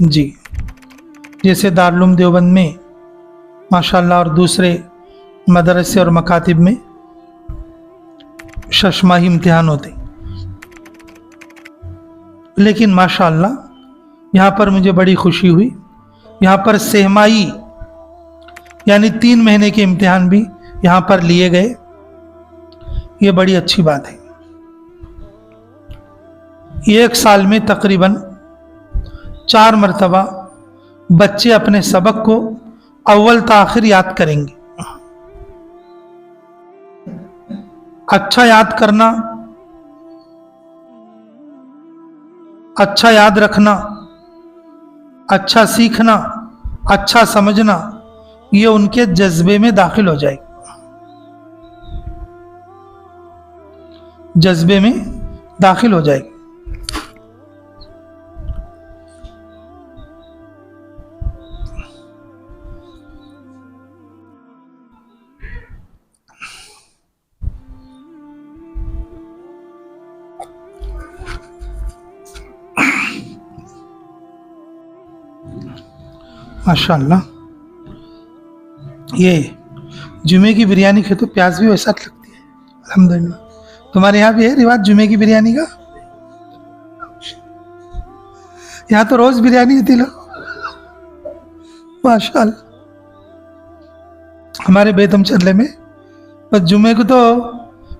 जी, जैसे दारुल देवबंद में माशाअल्लाह और दूसरे मदरसे और मकातिब में शशमाही इम्तिहान होते, लेकिन माशाअल्लाह यहाँ पर मुझे बड़ी खुशी हुई, यहाँ पर सहमाही यानी 3 महीने के इम्तिहान भी यहाँ पर लिए गए। ये बड़ी अच्छी बात है। एक साल में तकरीबन 4 मरतबा बच्चे अपने सबक को अव्वल से आखिर याद करेंगे। अच्छा याद करना, अच्छा याद रखना, अच्छा सीखना, अच्छा समझना, ये उनके जज्बे में दाखिल हो जाएगा, जज्बे में दाखिल हो जाएगी। माशाअल्लाह, ये जुमे की बिरयानी खाए तो प्याज भी वैसा लगती है। अल्हम्दुलिल्लाह। तुम्हारे यहाँ भी है रिवाज जुमे की बिरयानी का? यहाँ तो रोज बिरयानी होती लो। माशाअल्लाह। हमारे बेतम चरले में बस जुमे को तो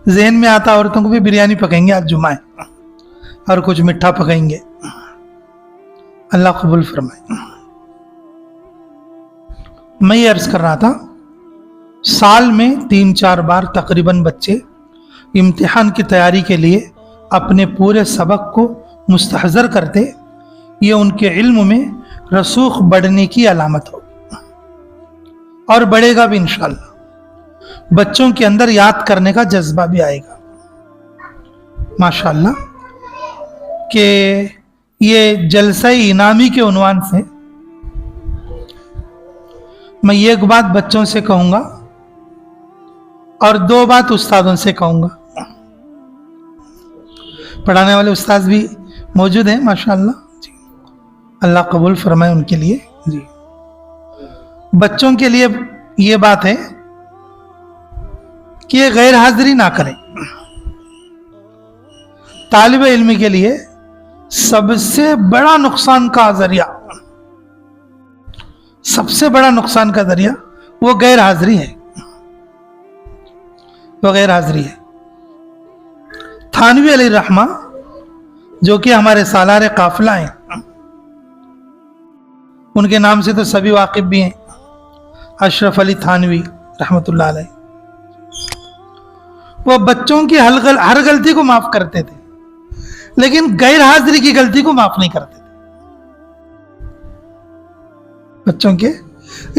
जहन में आता औरतों को भी बिरयानी पकाएंगे, आज जुमा है, और कुछ मीठा पकाएंगे। अल्लाह कबूल फरमाए। मैं ये अर्ज कर रहा था, साल में 3-4 बार तकरीबन बच्चे इम्तिहान की तैयारी के लिए अपने पूरे सबक को मुस्तहज़र करते, ये उनके इल्म में रसूख बढ़ने की अलामत हो, और बढ़ेगा भी इंशाअल्लाह। बच्चों के अंदर याद करने का जज्बा भी आएगा माशाअल्लाह। कि ये जलसा-ए इनामी के उन्वान से मैं एक बात बच्चों से कहूंगा और 2 बात उस्तादों से कहूंगा। पढ़ाने वाले उस्ताद भी मौजूद हैं माशाअल्लाह जी, अल्लाह कबूल फरमाए उनके लिए जी। बच्चों के लिए ये बात है कि ये गैर हाजिरी ना करें। तालिब इल्म के लिए सबसे बड़ा नुकसान का जरिया, सबसे बड़ा नुकसान का जरिया वो गैर हाजिरी है, वो गैर हाजिरी है। थानवी अलैहि रहमा जो कि हमारे सालार काफिला हैं, उनके नाम से तो सभी वाकिफ भी हैं, अशरफ अली थानवी रहमतुल्लाह अलैह। वो बच्चों की हर गलती को माफ करते थे, लेकिन गैर हाजिरी की गलती को माफ नहीं करते थे। बच्चों के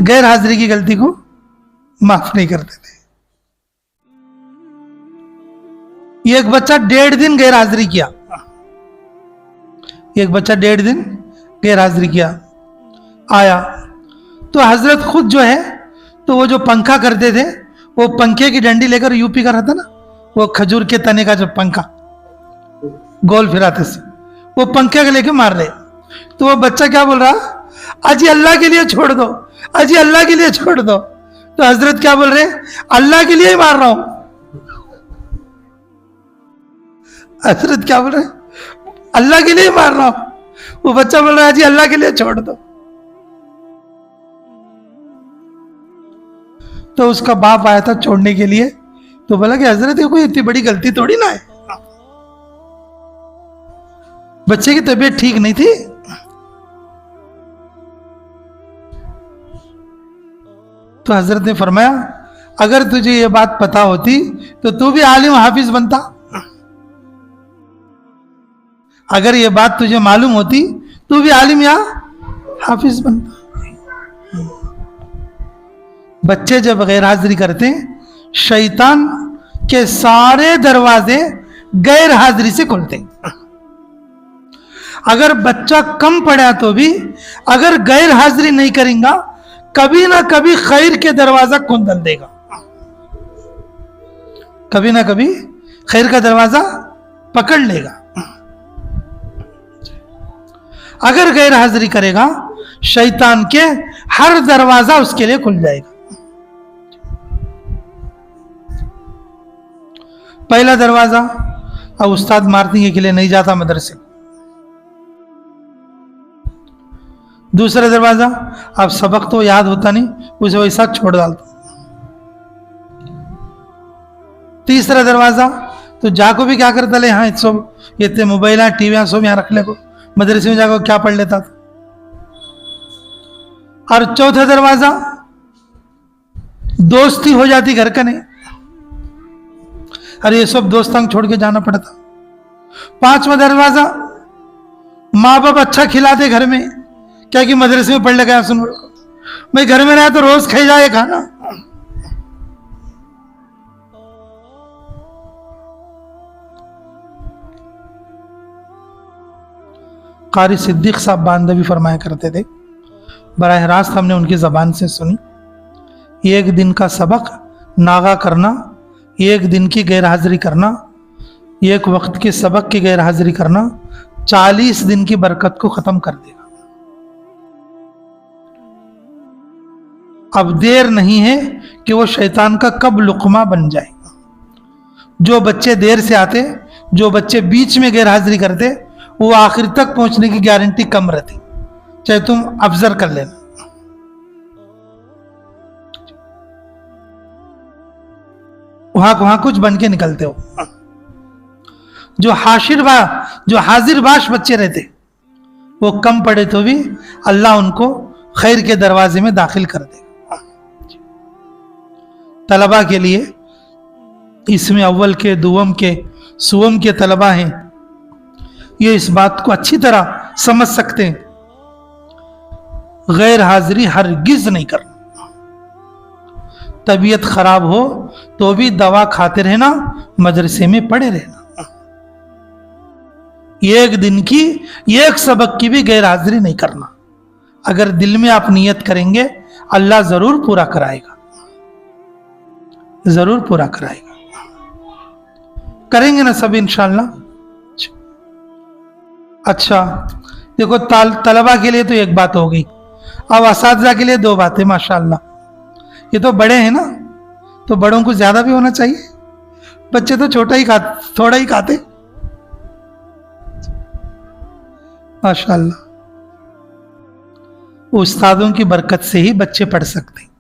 गैर हाजिरी की गलती को माफ नहीं करते थे। एक बच्चा 1.5 दिन गैर हाजिरी किया, एक बच्चा 1.5 दिन गैर हाजिरी किया, आया तो हजरत खुद जो है, तो वो जो पंखा करते थे, वो पंखे की डंडी लेकर, यूपी का रहता ना वो खजूर के तने का जो पंखा गोल फिराते से, वो पंखे को लेके मार रहे। तो वो बच्चा क्या बोल रहा, अजी अल्लाह के लिए छोड़ दो, अजी अल्लाह के लिए छोड़ दो। तो हजरत क्या बोल रहे, अल्लाह के लिए ही मार रहा हूं। हजरत क्या बोल रहे, अल्लाह के लिए मार रहा हूं। वो बच्चा बोल रहा है, अजी अल्लाह के लिए छोड़ दो। तो उसका बाप आया था छोड़ने के लिए, तो बोला कि हजरत ये कोई इतनी बड़ी गलती थोड़ी ना है, बच्चे की तबीयत ठीक नहीं थी। तो हजरत ने फरमाया, अगर तुझे ये बात पता होती तो तू भी आलिम हाफिज बनता। अगर ये बात तुझे मालूम होती तू भी आलिम या हाफिज बनता। बच्चे जब गैर हाजिरी करते हैं, शैतान के सारे दरवाजे गैर हाजिरी से खुलते हैं। अगर बच्चा कम पढ़ा तो भी अगर गैर हाजिरी नहीं करेगा, कभी ना कभी खैर के दरवाजा खुंदल देगा, कभी ना कभी खैर का दरवाजा पकड़ लेगा। اگر غیر حاضری کرے گا شیطان کے ہر دروازہ اس کے لیے کھل جائے گا. پہلا دروازہ، اب استاد مارنے کے لیے نہیں جاتا مدرسے. دوسرا دروازہ، اب سبق تو یاد ہوتا نہیں، اسے ویسا چھوڑ ڈالتا. تیسرا دروازہ، تو جا کو بھی کیا کرتا لے، ہاں سب یہ موبائل ٹی وی سب یہاں رکھ لے کو، مدرسے میں جا کو کیا پڑھ لیتا تھا. اور چوتھا دروازہ، دوستی ہو جاتی گھر کا نہیں، اور یہ سب دوستان چھوڑ کے جانا پڑتا. پانچواں دروازہ، ماں باپ اچھا کھلاتے گھر میں، کیا کہ مدرسے میں پڑھ لے گیا سن، میں گھر میں رہا تو روز کھائی جائے کھانا. قاری صدیق صاحب باندھوی فرمایا کرتے تھے، براہ راست ہم نے ان کی زبان سے سنی، ایک دن کا سبق ناغا کرنا، ایک دن کی غیر حاضری کرنا، ایک وقت کے سبق کی غیر حاضری کرنا 40 دن کی برکت کو ختم کر دے گا. اب دیر نہیں ہے کہ وہ شیطان کا کب لقمہ بن جائے. جو بچے دیر سے آتے، جو بچے بیچ میں غیر حاضری کرتے، وہ آخر تک پہنچنے کی گارنٹی کم رہتی، چاہے تم ابزر کر لینا. وہاں کچھ بن کے نکلتے ہو. جو حاضر باش بچے رہتے، وہ کم پڑے تو بھی اللہ ان کو خیر کے دروازے میں داخل کر دے. طلبہ کے لیے اس میں اول کے، دوم کے، سوم کے طلبہ ہیں، یہ اس بات کو اچھی طرح سمجھ سکتے ہیں، غیر حاضری ہرگز نہیں کرنا. طبیعت خراب ہو تو بھی دوا کھاتے رہنا، مدرسے میں پڑے رہنا. ایک دن کی، ایک سبق کی بھی غیر حاضری نہیں کرنا. اگر دل میں آپ نیت کریں گے اللہ ضرور پورا کرائے گا، ضرور پورا کرائے گا. کریں گے نا سب انشاءاللہ. اچھا دیکھو، طلبہ کے لیے تو ایک بات ہو گئی، اب اساتذہ کے لیے 2 باتیں. ماشاءاللہ یہ تو بڑے ہیں نا، تو بڑوں کو زیادہ بھی ہونا چاہیے، بچے تو تھوڑا ہی کھاتے. ماشاءاللہ استادوں کی برکت سے ہی بچے پڑھ سکتے ہیں.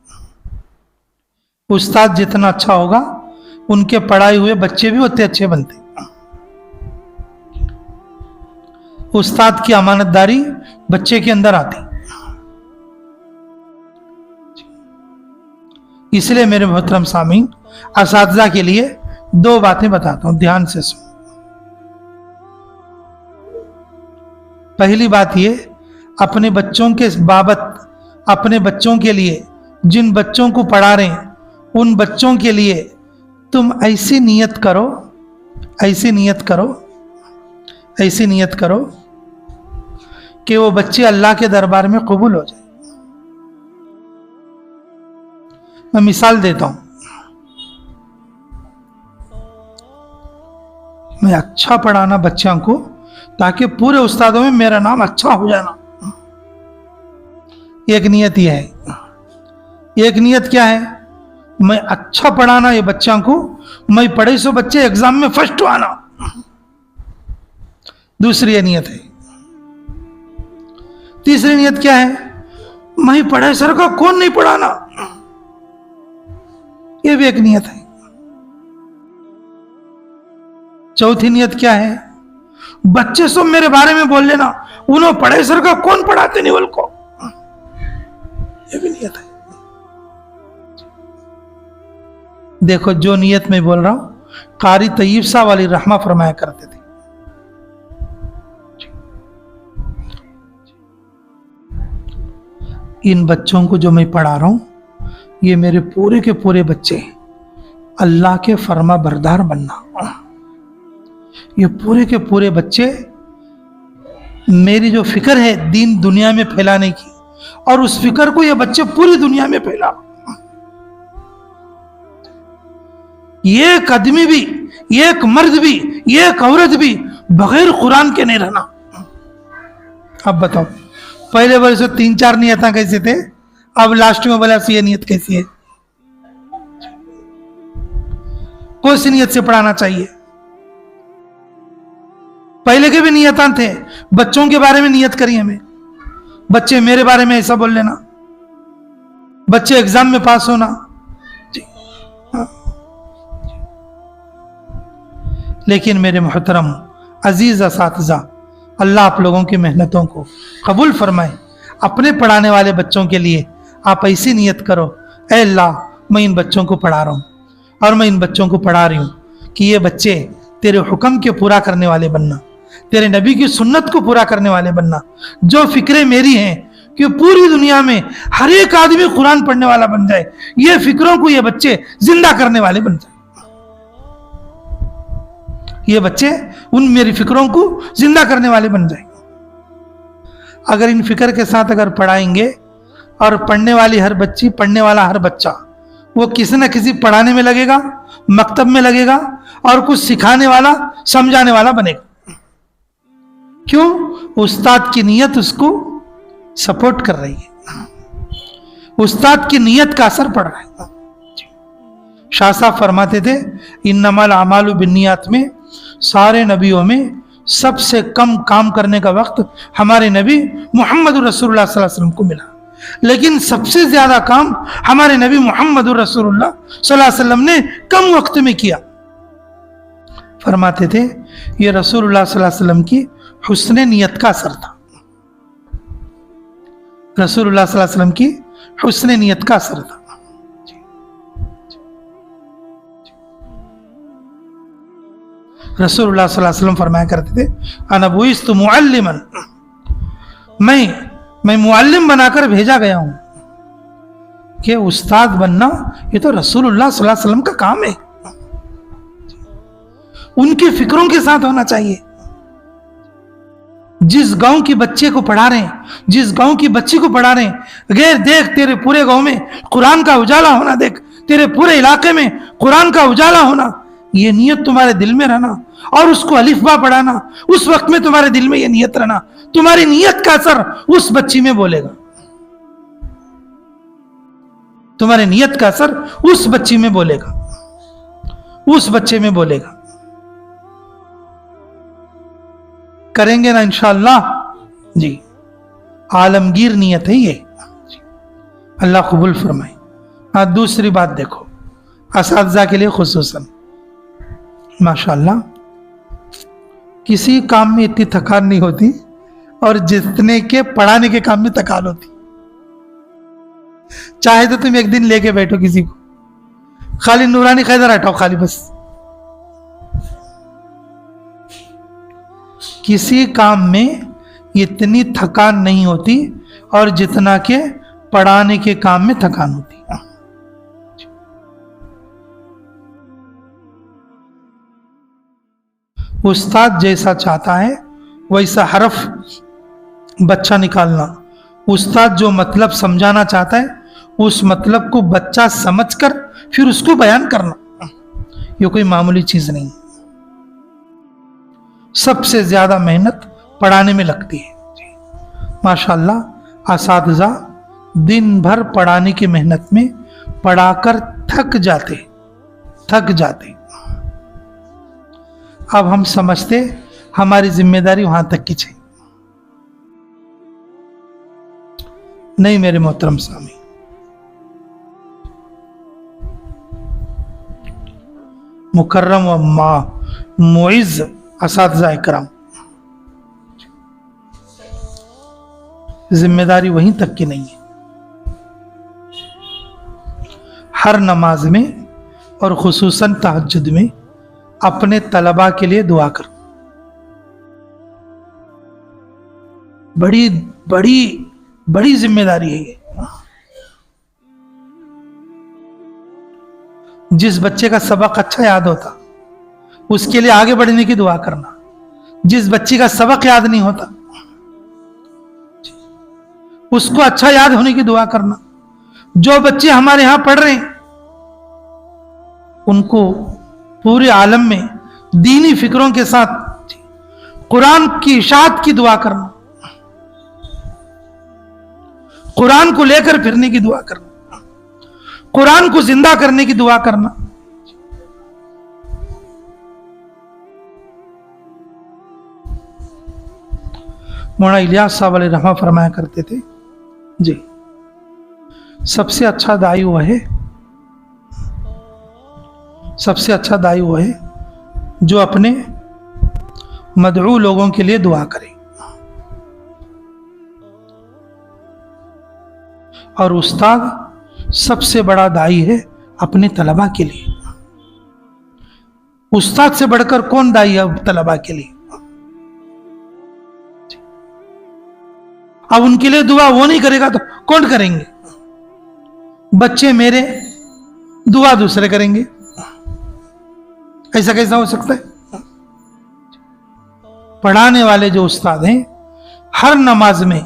استاد جتنا اچھا ہوگا ان کے پڑھائے ہوئے بچے بھی اتنے اچھے بنتے. استاد کی امانت داری بچے کے اندر آتی. اس لیے میرے محترم سامعین، اساتذہ کے لیے 2 باتیں بتاتا ہوں، دھیان سے سن. پہلی بات یہ، اپنے بچوں کے بابت، اپنے بچوں کے لیے، جن بچوں کو پڑھا رہے ہیں ان بچوں کے لیے تم ایسی نیت کرو کہ وہ بچے اللہ کے دربار میں قبول ہو جائے. میں مثال دیتا ہوں، میں اچھا پڑھانا بچوں کو تاکہ پورے استادوں میں میرا نام اچھا ہو جانا. ایک نیت یہ ہے. ایک نیت کیا ہے؟ میں اچھا پڑھانا یہ بچوں کو، میں پڑھے سو بچے ایگزام میں فرسٹ آنا. دوسری نیت ہے. تیسری نیت کیا ہے؟ میں پڑھے سر کا کون نہیں پڑھانا. یہ بھی ایک نیت ہے. چوتھی نیت کیا ہے؟ بچے سب میرے بارے میں بول لینا، انہوں پڑھے سر کا کون پڑھاتے نہیں بول کو. یہ بھی نیت ہے. دیکھو جو نیت میں بول رہا ہوں، قاری طیب صاحب علی رحمہ فرمایا کرتے تھے، ان بچوں کو جو میں پڑھا رہا ہوں یہ میرے پورے کے پورے بچے اللہ کے فرما بردار بننا. یہ پورے کے پورے بچے میری جو فکر ہے دین دنیا میں پھیلانے کی، اور اس فکر کو یہ بچے پوری دنیا میں پھیلا. ایک آدمی بھی، ایک مرد بھی، ایک عورت بھی بغیر قرآن کے نہیں رہنا. अब बताओ, पहले बोले सो 3-4 नियतें कैसे थे, अब लास्ट में बोला ये नियत कैसी है? कौन सी नियत से पढ़ाना चाहिए? पहले के भी नियतां थे, बच्चों के बारे में नियत करी हमें, बच्चे मेरे बारे में ऐसा बोल लेना, बच्चे एग्जाम में पास होना। लेकिन मेरे मोहतरम अजीज असातिज़ा, अल्लाह आप लोगों की मेहनतों को कबूल फरमाए। अपने पढ़ाने वाले बच्चों के लिए आप ऐसी नियत करो, ऐ अल्लाह मैं इन बच्चों को पढ़ा रहा हूँ और मैं इन बच्चों को पढ़ा रही हूँ कि ये बच्चे तेरे हुक्म के पूरा करने वाले बनना, तेरे नबी की सुन्नत को पूरा करने वाले बनना। जो फिक्रें मेरी हैं कि पूरी दुनिया में हर एक आदमी कुरान पढ़ने वाला बन जाए, ये फिक्रों को ये बच्चे जिंदा करने वाले बन जाए। ये बच्चे उन मेरी फिक्रों को जिंदा करने वाले बन जाएंगे। अगर इन फिक्र के साथ अगर पढ़ाएंगे और पढ़ने वाली हर बच्ची, पढ़ने वाला हर बच्चा वो किसी न किसी पढ़ाने में लगेगा, मकतब में लगेगा और कुछ सिखाने वाला, समझाने वाला बनेगा। क्यों? उस्ताद की नीयत उसको सपोर्ट कर रही है, उस्ताद की नीयत का असर पड़ रहा है। शाह साहब फरमाते थे इन्नमल अमालु बिन्नियात में सारे नबियों में सबसे कम काम करने का वक्त हमारे नबी मोहम्मद रसूलुल्लाह सल्लल्लाहु अलैहि वसल्लम को मिला, लेकिन सबसे ज्यादा काम हमारे नबी मोहम्मद रसूलुल्लाह सल्लल्लाहु अलैहि वसल्लम ने कम वक्त में किया। फरमाते थे ये रसूलुल्लाह सल्लल्लाहु अलैहि वसल्लम की हुस्न नियत का असर था, रसूलुल्लाह सल्लल्लाहु अलैहि वसल्लम की हुस्न नियत का असर था। रसूलुल्लाह सल्लल्लाहु अलैहि वसल्लम फरमाया करते थे अना बुइस्तु मुअल्लिमन, मैं मुअल्लिम बनाकर भेजा गया हूं। कि उस्ताद बनना ये तो रसूलुल्लाह सल्लल्लाहु अलैहि वसल्लम का काम है, उनकी फिक्रों के साथ होना चाहिए। जिस गांव के बच्चे को पढ़ा रहे हैं, जिस गांव की बच्ची को पढ़ा रहे हैं, गैर देख तेरे पूरे गांव में कुरान का उजाला होना, देख तेरे पूरे इलाके में कुरान का उजाला होना, ये नियत तुम्हारे दिल में रहना और उसको अलिफ-बा पढ़ाना, उस वक्त में तुम्हारे दिल में ये नियत रहना, तुम्हारी नियत का असर उस बच्ची में बोलेगा, तुम्हारी नियत का असर उस बच्ची में बोलेगा, उस बच्चे में बोलेगा। करेंगे ना इंशाअल्लाह जी। आलमगीर नियत है ये, अल्लाह कबूल फरमाए। हाँ, दूसरी बात देखो, असातिज़ा के लिए खुसूसन माशाअल्लाह किसी काम में इतनी थकान नहीं होती और जितने के पढ़ाने के काम में थकान होती। चाहे तो तुम एक दिन लेके बैठो किसी को, खाली नूरानी खैदर हटाओ खाली, बस किसी काम में इतनी थकान नहीं होती और जितना के पढ़ाने के काम में थकान होती। उस्ताद जैसा चाहता है वैसा हरफ बच्चा निकालना, उस्ताद जो मतलब समझाना चाहता है उस मतलब को बच्चा समझकर फिर उसको बयान करना, ये कोई मामूली चीज नहीं। सबसे ज्यादा मेहनत पढ़ाने में लगती है। माशाअल्लाह असातिज़ा दिन भर पढ़ाने की मेहनत में पढ़ाकर थक जाते। अब हम समझते हमारी जिम्मेदारी वहां तक की चाहिए। नहीं मेरे मोहतरम सामी, मुकर्रम व मुइज़्ज़ असातिज़ा इकराम, जिम्मेदारी वहीं तक की नहीं है। हर नमाज में और खुसूसन तहज्जुद में अपने तलबा के लिए दुआ कर। बड़ी बड़ी बड़ी जिम्मेदारी है ये। जिस बच्चे का सबक अच्छा याद होता उसके लिए आगे बढ़ने की दुआ करना, जिस बच्ची का सबक याद नहीं होता उसको अच्छा याद होने की दुआ करना। जो बच्चे हमारे यहां पढ़ रहे हैं उनको पूरे आलम में दीनी फिक्रों के साथ कुरान की इशाअत की दुआ करना। कुरान को लेकर फिरने की दुआ करना, कुरान को जिंदा करने की दुआ करना। मौलाना इलियास साहब अलैहि रहमा फरमाया करते थे जी, सबसे अच्छा दाई वो है, सबसे अच्छा दाई वो है जो अपने मदऊ लोगों के लिए दुआ करे, और उस्ताद सबसे बड़ा दाई है अपने तलबा के लिए। उस्ताद से बढ़कर कौन दाई है तलबा के लिए? अब उनके लिए दुआ वो नहीं करेगा तो कौन करेंगे? बच्चे मेरे दुआ दूसरे करेंगे, ऐसा कैसा हो सकता है? पढ़ाने वाले जो उस्ताद हैं हर नमाज में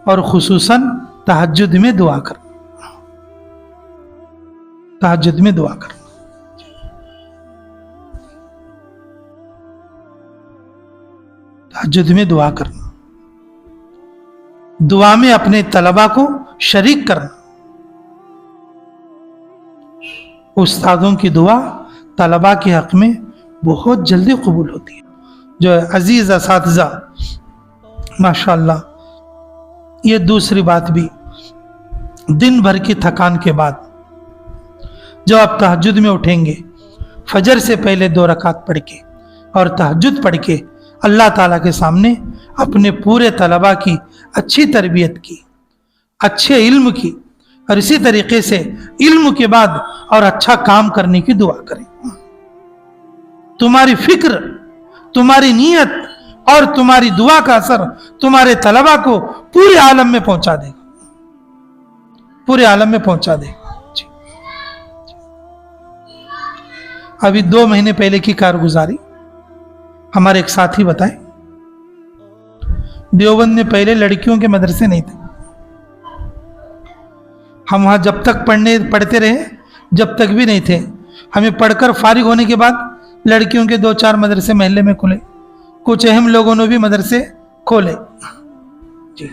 और खुसूसन तहज्जुद में दुआ कर, तहज्जुद में दुआ कर, तहज्जुद में दुआ करना, दुआ में अपने तलबा को शरीक करना। उस्तादों की दुआ तलबा के हक में बहुत जल्दी कबूल होती है। जो अजीज असातिज़ा माशाअल्लाह, ये दूसरी बात भी, दिन भर की थकान के बाद जब आप तहज्जुद में उठेंगे, फजर से पहले 2 रकात पढ़ के और तहज्जुद पढ़ के अल्लाह ताला के सामने अपने पूरे तलबा की अच्छी तरबियत की, अच्छे इल्म की, और इसी तरीके से इल्म के बाद और अच्छा काम करने की दुआ करें। तुम्हारी फिक्र, तुम्हारी नीयत और तुम्हारी दुआ का असर तुम्हारे तलबा को पूरे आलम में पहुंचा देगा, पूरे आलम में पहुंचा देगा जी। अभी 2 महीने पहले की कारगुजारी हमारे एक साथी बताए, देवबंद में पहले लड़कियों के मदरसे नहीं थे। हम वहां जब तक पढ़ते रहे, जब तक भी नहीं थे। हमें पढ़कर फारिग होने के बाद लड़कियों के 2-4 मदरसे महल्ले में खुले, कुछ अहम लोगों ने भी मदरसे खोले जी।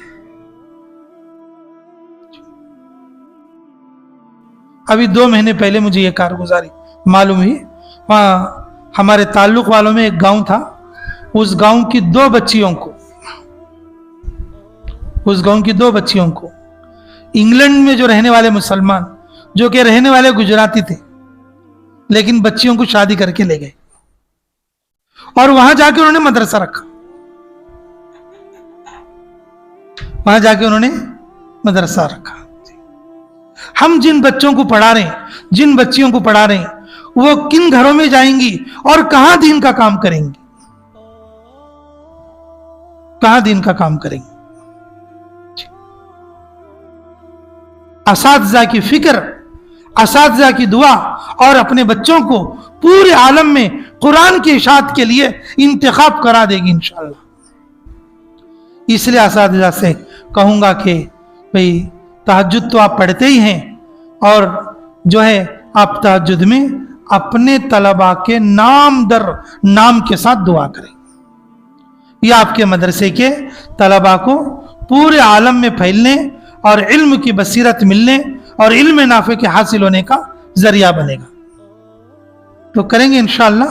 अभी 2 महीने पहले मुझे ये कारगुजारी मालूम हुई। वहाँ हमारे ताल्लुक वालों में एक गांव था, उस गांव की 2 बच्चियों को, उस गांव की 2 बच्चियों को इंग्लैंड में जो रहने वाले मुसलमान, जो कि रहने वाले गुजराती थे, लेकिन बच्चियों को शादी करके ले गए और वहां जाके उन्होंने मदरसा रखा, वहां जाके उन्होंने मदरसा रखा। हम जिन बच्चों को पढ़ा रहे हैं, जिन बच्चियों को पढ़ा रहे हैं, वो किन घरों में जाएंगी और कहां दीन का काम करेंगी, कहां दीन का काम करेंगी। असातिज़ा की फिक्र, असातिज़ा की दुआ और अपने बच्चों को पूरे आलम में कुरान की इशाअत के लिए इंतखाब करा देगी इंशाअल्लाह। इसलिए असातिज़ा से कहूंगा कि भाई तहज्जुद तो आप पढ़ते ही हैं, और जो है आप तहज्जुद में अपने तलबा के नाम दर नाम के साथ दुआ करें। यह आपके मदरसे के तलबा को पूरे आलम में फैलने और इल्म की बसीरत मिलने और इल्म नाफे के हासिल होने का जरिया बनेगा। तो करेंगे इंशाअल्लाह।